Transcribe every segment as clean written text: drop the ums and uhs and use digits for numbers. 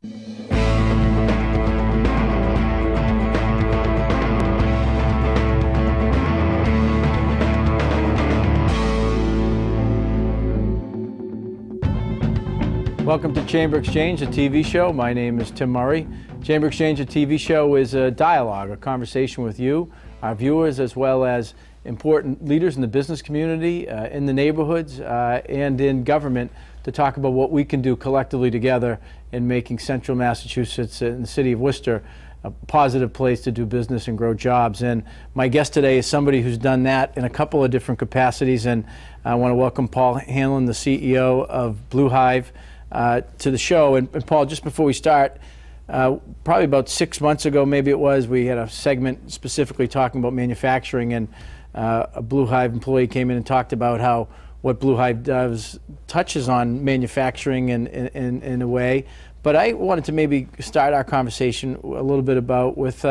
Welcome to Chamber Exchange, a TV show. My name is Tim Murray. Chamber Exchange, a TV show, is a dialogue, a conversation with you, our viewers, as well as important leaders in the business community, in the neighborhoods, and in government to talk about what we can do collectively together in making Central Massachusetts and the city of Worcester a positive place to do business and grow jobs. And my guest today is somebody who's done that in a couple of different capacities, and I want to welcome Paul Hanlon, the CEO of BlueHive, to the show. And Paul, just before we start, probably about 6 months ago, maybe it was, we had a segment specifically talking about manufacturing, and a BlueHive employee came in and talked about how what BlueHive does touches on manufacturing in a way. But I wanted to maybe start our conversation a little bit about with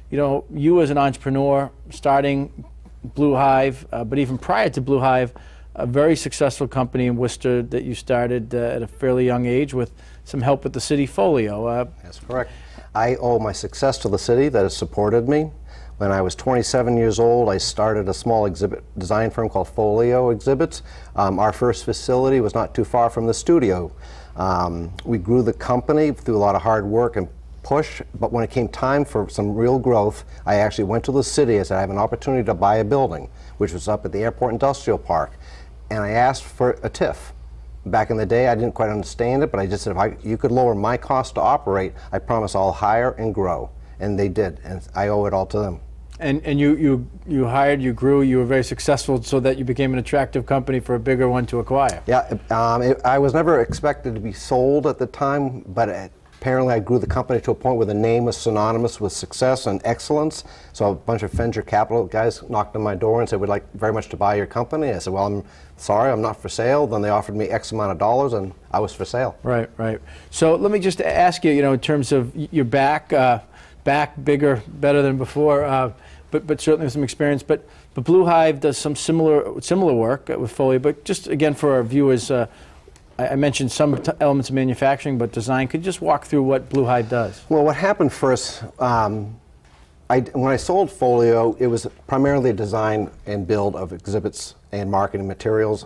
you as an entrepreneur starting BlueHive, but even prior to BlueHive, a very successful company in Worcester that you started at a fairly young age with some help with the city Folio. That's correct. I owe my success to the city that has supported me. When I was 27 years old, I started a small exhibit design firm called Folio Exhibits. Our first facility was not too far from the studio. We grew the company through a lot of hard work and push, but when it came time for some real growth, I actually went to the city and said, I have an opportunity to buy a building, which was up at the Airport Industrial Park. And I asked for a TIF. Back in the day, I didn't quite understand it, but I just said, if you could lower my cost to operate, I promise I'll hire and grow. And they did, and I owe it all to them. And you hired, you grew, you were very successful, so that you became an attractive company for a bigger one to acquire. Yeah, I was never expected to be sold at the time, but apparently I grew the company to a point where the name was synonymous with success and excellence. So a bunch of venture capital guys knocked on my door and said, we'd like very much to buy your company. I said, well, I'm sorry, I'm not for sale. Then they offered me X amount of dollars, and I was for sale. Right, right. So let me just ask you, in terms of you're back, bigger, better than before, but certainly with some experience. But BlueHive does some similar work with Folio. But just again for our viewers, I mentioned some elements of manufacturing, but design. Could you just walk through what BlueHive does? Well, what happened first, when I sold Folio, it was primarily design and build of exhibits and marketing materials.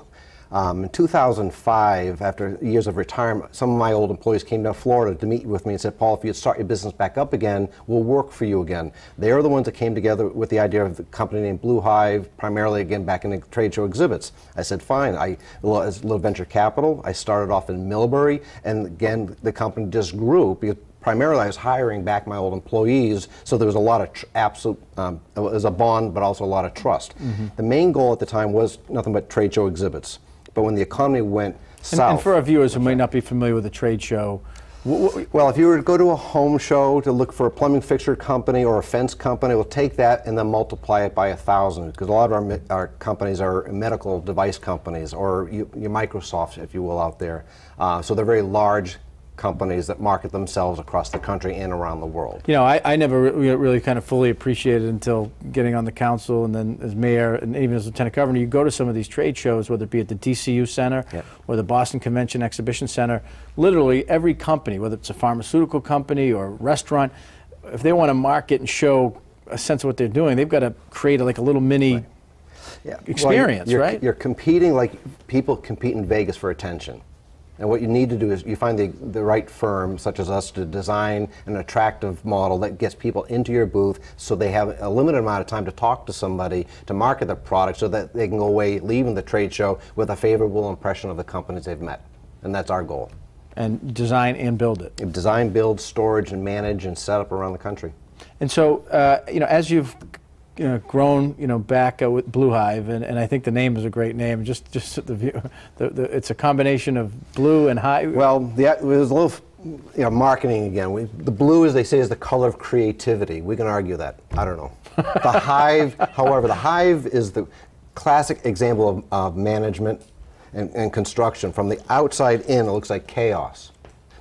In 2005, after years of retirement, some of my old employees came down to Florida to meet with me and said, Paul, if you start your business back up again, we'll work for you again. They are the ones that came together with the idea of the company named BlueHive, primarily again back in the trade show exhibits. I said, fine. As a little venture capital, I started off in Millbury, and again, the company just grew because primarily I was hiring back my old employees, so there was a lot of it was a bond, but also a lot of trust. Mm-hmm. The main goal at the time was nothing but trade show exhibits. But when the economy went south... And for our viewers who may not be familiar with a trade show... Well, if you were to go to a home show to look for a plumbing fixture company or a fence company, we'll take that and then multiply it by 1,000, because a lot of our companies are medical device companies, or your Microsoft, if you will, out there. So they're very large companies that market themselves across the country and around the world. I never really kind of fully appreciated until getting on the council and then as mayor and even as lieutenant governor, you go to some of these trade shows, whether it be at the DCU Center or the Boston Convention Exhibition Center, literally every company, whether it's a pharmaceutical company or a restaurant, if they want to market and show a sense of what they're doing, they've got to create like a little mini experience, right? You're competing like people compete in Vegas for attention. And what you need to do is you find the right firm, such as us, to design an attractive model that gets people into your booth so they have a limited amount of time to talk to somebody, to market their product, so that they can go away leaving the trade show with a favorable impression of the companies they've met. And that's our goal. And design and build it. Design, build, storage, and manage and set up around the country. And so, as you've grown, back with BlueHive, and I think the name is a great name. Just the view, it's a combination of blue and hive. Well, there's a little, marketing again. The blue, as they say, is the color of creativity. We can argue that. I don't know. The hive, however, the hive is the classic example of management and construction. From the outside in, it looks like chaos,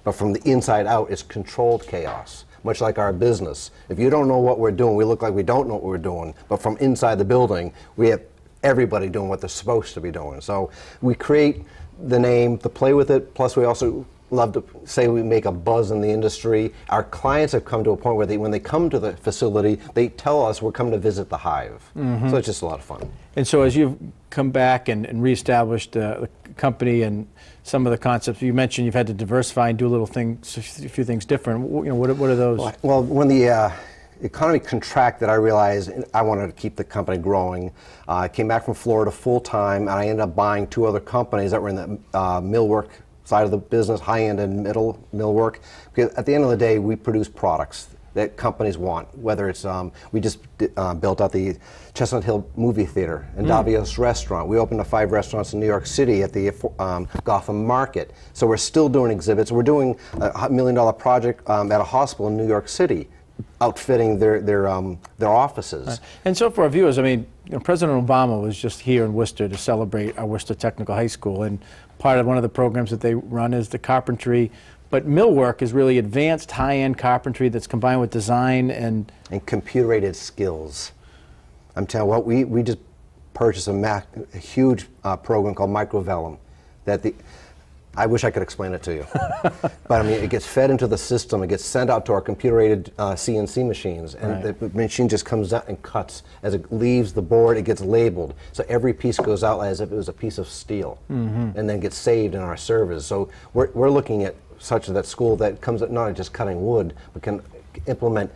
but from the inside out, it's controlled chaos. Much like our business. If you don't know what we're doing, we look like we don't know what we're doing. But from inside the building, we have everybody doing what they're supposed to be doing. So we create the name, to play with it, plus we also love to say we make a buzz in the industry. Our clients have come to a point where when they come to the facility, they tell us we're coming to visit the Hive. So it's just a lot of fun. And so as you've come back and reestablished the company and some of the concepts, you mentioned you've had to diversify and do a few things different. What are those? Well, when the economy contracted, I realized I wanted to keep the company growing. I came back from Florida full-time, and I ended up buying 2 other companies that were in the millwork side of the business, high-end and middle millwork. Because at the end of the day, we produce products that companies want, whether it's, we just built out the Chestnut Hill movie theater and Davios restaurant. We opened up 5 restaurants in New York City at the Gotham Market. So we're still doing exhibits. We're doing a $1 million project at a hospital in New York City, outfitting their offices. Right. And so for our viewers, I mean, President Obama was just here in Worcester to celebrate our Worcester Technical High School, and part of one of the programs that they run is the carpentry. But millwork is really advanced high-end carpentry that's combined with design and computer-aided skills. I'm telling you what, we just purchased a huge program called Microvellum that I wish I could explain it to you. But I mean, it gets fed into the system, it gets sent out to our computer-aided CNC machines, and the machine just comes out and cuts. As it leaves the board, it gets labeled. So every piece goes out as if it was a piece of steel, and then gets saved in our servers. So we're looking at such that school that comes at not just cutting wood, but can implement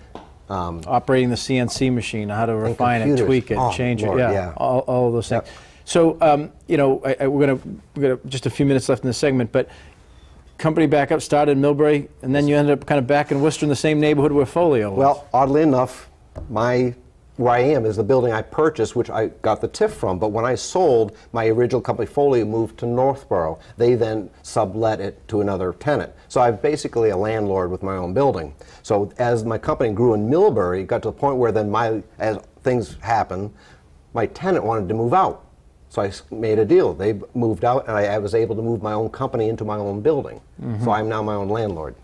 operating the CNC machine, how to refine it, tweak it, change Lord, it, all of those things. Yep. So, we're gonna just a few minutes left in the segment, but company back up, started in Millbury, and then you ended up kind of back in Worcester in the same neighborhood where Folio was. Well, oddly enough, where I am is the building I purchased, which I got the TIF from, but when I sold, my original company Folio moved to Northborough. They then sublet it to another tenant. So I'm basically a landlord with my own building. So as my company grew in Millbury, it got to the point where then as things happened, my tenant wanted to move out. So I made a deal. They moved out, and I was able to move my own company into my own building. So I'm now my own landlord.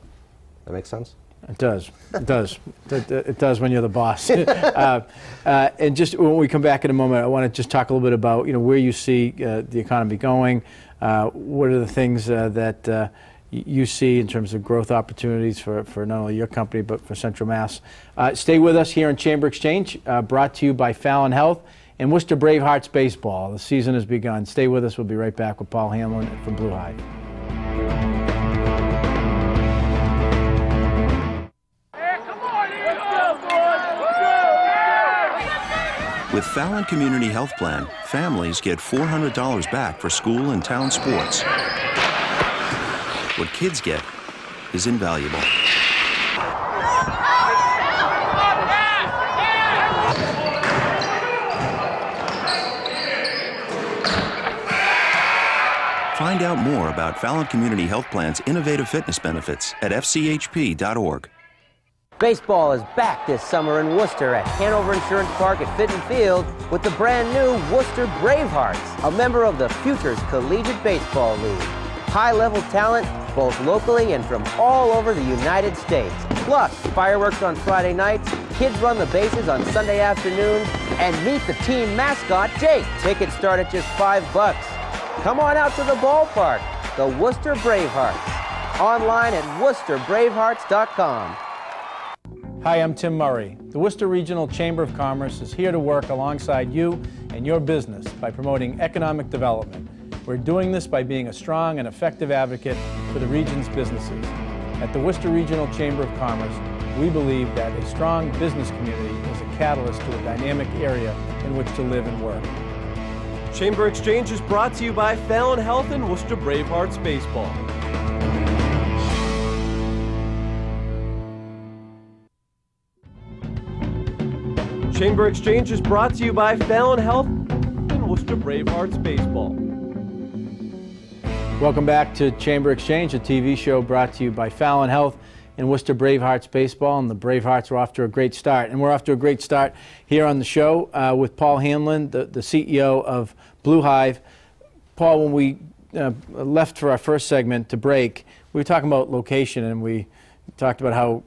That makes sense? It does. It does. It does when you're the boss. And just when we come back in a moment, I want to just talk a little bit about where you see the economy going. What are the things that you see in terms of growth opportunities for not only your company but for Central Mass. Stay with us here in Chamber Exchange, brought to you by Fallon Health and Worcester Bravehearts Baseball. The season has begun. Stay with us. We'll be right back with Paul Hanlon from BlueHive. With Fallon Community Health Plan, families get $400 back for school and town sports. What kids get is invaluable. Find out more about Fallon Community Health Plan's innovative fitness benefits at fchp.org. Baseball is back this summer in Worcester at Hanover Insurance Park at Fitton Field with the brand new Worcester Bravehearts, a member of the Futures Collegiate Baseball League. High-level talent both locally and from all over the United States. Plus, fireworks on Friday nights, kids run the bases on Sunday afternoons, and meet the team mascot, Jake. Tickets start at just $5. Come on out to the ballpark, the Worcester Bravehearts. Online at worcesterbravehearts.com. Hi, I'm Tim Murray. The Worcester Regional Chamber of Commerce is here to work alongside you and your business by promoting economic development. We're doing this by being a strong and effective advocate for the region's businesses. At the Worcester Regional Chamber of Commerce, we believe that a strong business community is a catalyst to a dynamic area in which to live and work. Chamber Exchange is brought to you by Fallon Health and Worcester Bravehearts Baseball. Chamber Exchange is brought to you by Fallon Health and Worcester Bravehearts Baseball. Welcome back to Chamber Exchange, a TV show brought to you by Fallon Health and Worcester Bravehearts Baseball. And the Bravehearts are off to a great start. And we're off to a great start here on the show with Paul Hanlon, the CEO of BlueHive. Paul, when we left for our first segment to break, we were talking about location, and we talked about how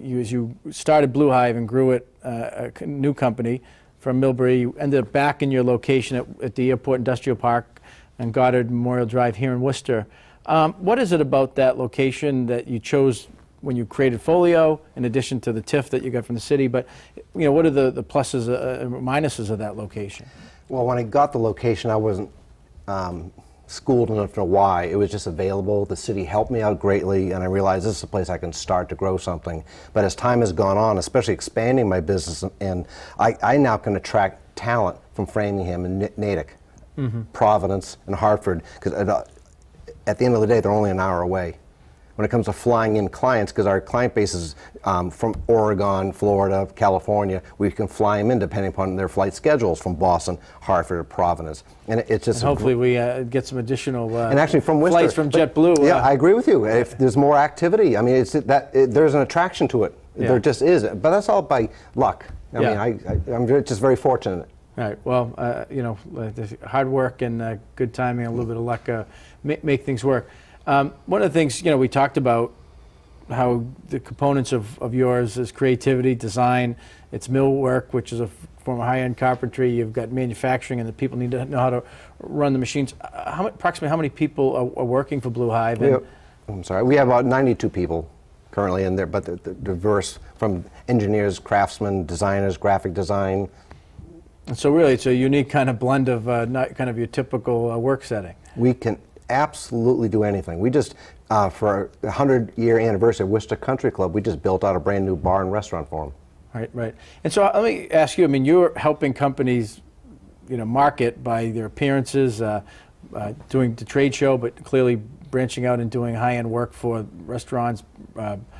as you started BlueHive and grew it, a new company from Millbury, you ended up back in your location at the Airport Industrial Park and Goddard Memorial Drive here in Worcester. What is it about that location that you chose when you created Folio, in addition to the TIF that you got from the city? But what are the pluses and minuses of that location? Well, when I got the location, I wasn't schooled enough to know why. It was just available. The city helped me out greatly, and I realized this is a place I can start to grow something. But as time has gone on, especially expanding my business, and I now can attract talent from Framingham and Natick, Providence, and Hartford, because at the end of the day, they're only an hour away. When it comes to flying in clients, because our client base is from Oregon, Florida, California, we can fly them in depending upon their flight schedules from Boston, Hartford, or Providence. And it's just and hopefully we get some additional and actually from Worcester, flights from JetBlue. Yeah, I agree with you. If there's more activity, I mean, there's an attraction to it. Yeah. There just is. But that's all by luck. I mean, I'm just very fortunate. All right. Well, hard work and good timing, and a little bit of luck make things work. One of the things, we talked about how the components of yours is creativity, design, it's millwork, which is a form of high-end carpentry. You've got manufacturing, and the people need to know how to run the machines. Approximately how many people are working for BlueHive? I'm sorry. We have about 92 people currently in there, but they're diverse from engineers, craftsmen, designers, graphic design. And so really it's a unique kind of blend of not kind of your typical work setting. We can absolutely do anything. We just, for the 100-year anniversary of Worcester Country Club, we just built out a brand new bar and restaurant for them. Right. And so let me ask you, I mean, you're helping companies, market by their appearances, doing the trade show, but clearly branching out and doing high-end work for restaurants,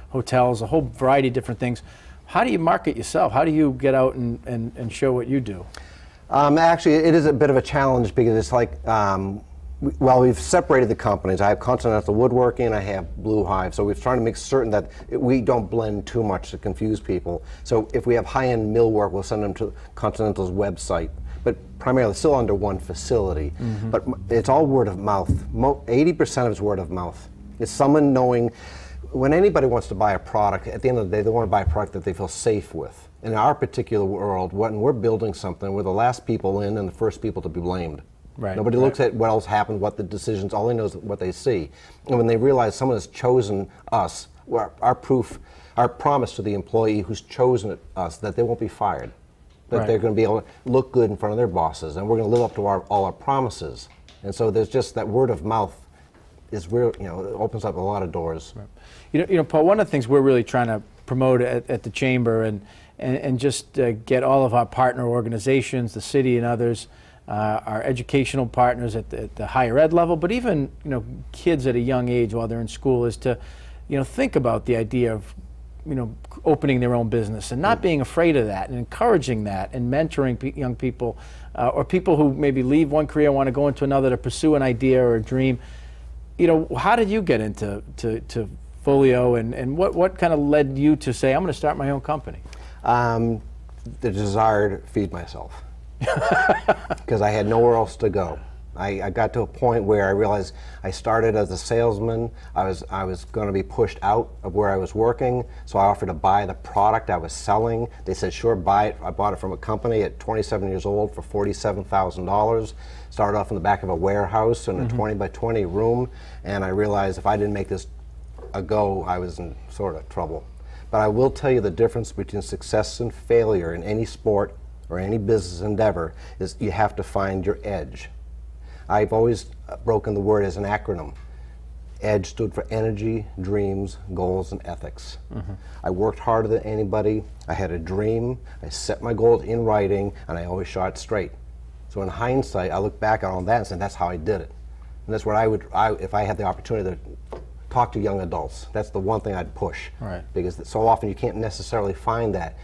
hotels, a whole variety of different things. How do you market yourself? How do you get out and show what you do? Actually, it is a bit of a challenge because it's like, well, we've separated the companies. I have Continental Woodworking and I have BlueHive. So we're trying to make certain that we don't blend too much to confuse people. So if we have high-end millwork, we'll send them to Continental's website. But primarily still under one facility. But it's all word of mouth. 80% of it's word of mouth. It's someone knowing, when anybody wants to buy a product, at the end of the day, they want to buy a product that they feel safe with. In our particular world, when we're building something, we're the last people in and the first people to be blamed. Right. Nobody looks at what else happened, what the decisions, all they know is what they see. And when they realize someone has chosen us, our promise to the employee who's chosen us, that they won't be fired, that they're going to be able to look good in front of their bosses, and we're going to live up to all our promises. And so there's just that word of mouth is real, it opens up a lot of doors. Right. Paul, one of the things we're really trying to promote at the Chamber and just get all of our partner organizations, the city and others, our educational partners at the higher ed level, but even kids at a young age while they're in school, is to think about the idea of opening their own business and not being afraid of that, and encouraging that, and mentoring young people or people who maybe leave one career and want to go into another to pursue an idea or a dream. How did you get into Folio, and what kind of led you to say, I'm going to start my own company? The desire to feed myself. Because I had nowhere else to go. I got to a point where I realized I started as a salesman. I was going to be pushed out of where I was working, so I offered to buy the product I was selling. They said, sure, buy it. I bought it from a company at 27 years old for $47,000. Started off in the back of a warehouse in a 20 by 20 room, and I realized if I didn't make this a go, I was in sort of trouble. But I will tell you the difference between success and failure in any sport or any business endeavor is you have to find your edge. I've always broken the word as an acronym. EDGE stood for energy, dreams, goals, and ethics. I worked harder than anybody. I had a dream. I set my goals in writing, and I always shot straight. So in hindsight, I look back on that and say, that's how I did it. And that's what if I had the opportunity to talk to young adults, that's the one thing I'd push. Right. Because so often you can't necessarily find that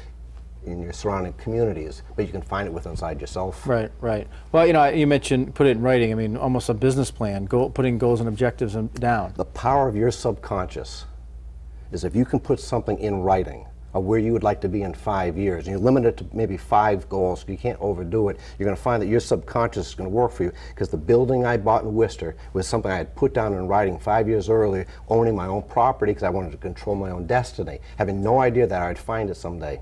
in your surrounding communities, but you can find it within inside yourself. Right. Well, you mentioned put it in writing. I mean, almost a business plan, putting goals and objectives down. The power of your subconscious is if you can put something in writing of where you would like to be in 5 years, and you limit it to maybe 5 goals, you can't overdo it, you're going to find that your subconscious is going to work for you. Because the building I bought in Worcester was something I had put down in writing 5 years earlier, owning my own property because I wanted to control my own destiny, having no idea that I'd find it someday.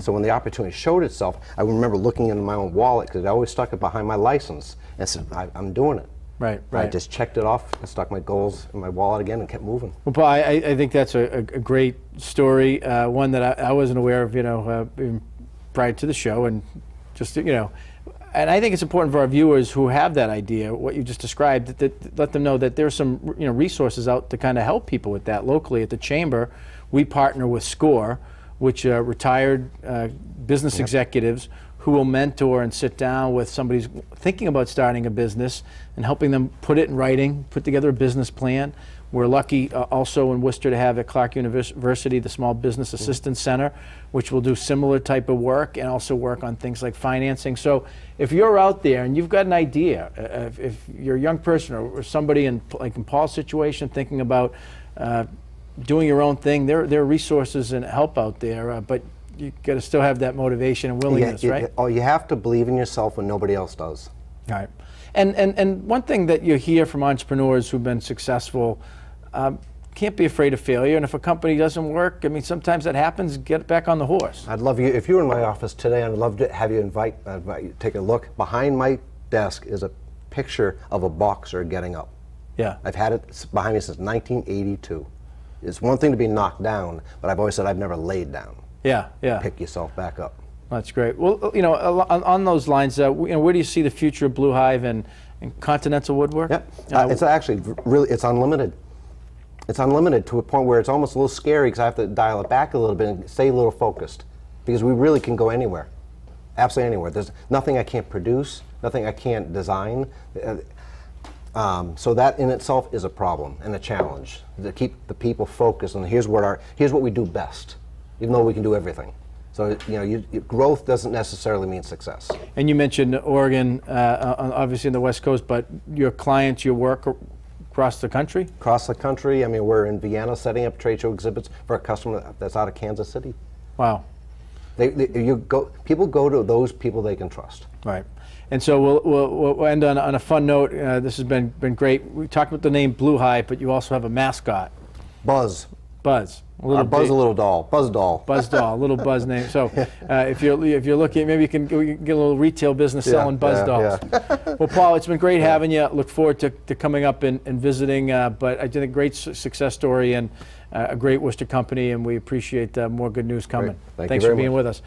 So when the opportunity showed itself, I remember looking into my own wallet, because I always stuck it behind my license, and said, I'm doing it. Right. I just checked it off and stuck my goals in my wallet again and kept moving. Well, Paul, I think that's a great story, one that I wasn't aware of, even prior to the show, and just, and I think it's important for our viewers who have that idea, what you just described, that let them know that there's some resources out to kind of help people with that. Locally at the Chamber, we partner with SCORE, which retired business executives who will mentor and sit down with somebody who's thinking about starting a business and helping them put it in writing, put together a business plan. We're lucky also in Worcester to have at Clark University the Small Business Assistance Center, which will do similar type of work and also work on things like financing. So if you're out there and you've got an idea, if you're a young person or somebody in Paul's situation thinking about doing your own thing, there are resources and help out there, but you got to still have that motivation and willingness, right? You have to believe in yourself when nobody else does. All right. And one thing that you hear from entrepreneurs who've been successful, can't be afraid of failure. And if a company doesn't work, I mean, sometimes that happens. Get back on the horse. I'd love you, if you were in my office today, I'd love to have you invite you take a look. Behind my desk is a picture of a boxer getting up. Yeah. I've had it behind me since 1982. It's one thing to be knocked down, but I've always said I've never laid down. Yeah, yeah. Pick yourself back up. That's great. Well, on those lines, where do you see the future of BlueHive and Continental Woodwork? Yep. It's actually really, it's unlimited. It's unlimited to a point where it's almost a little scary because I have to dial it back a little bit and stay a little focused, because we really can go anywhere, absolutely anywhere. There's nothing I can't produce, nothing I can't design. So that in itself is a problem and a challenge, to keep the people focused on here's what we do best, even though we can do everything. So growth doesn't necessarily mean success. And you mentioned Oregon, obviously in the West Coast, but your clients, your work across the country? Across the country. I mean, we're in Vienna setting up trade show exhibits for a customer that's out of Kansas City. Wow. People go to those people they can trust. Right. And so we'll end on a fun note. This has been great. We talked about the name BlueHive, but you also have a mascot. Buzz. Buzz. A little doll. Buzz doll. Buzz doll. A little Buzz name. So if you're looking, maybe we can get a little retail business selling Buzz dolls. Yeah. Well, Paul, it's been great having you. Look forward to coming up and visiting. But I think a great success story and a great Worcester company, and we appreciate more good news coming. Thanks for being with us.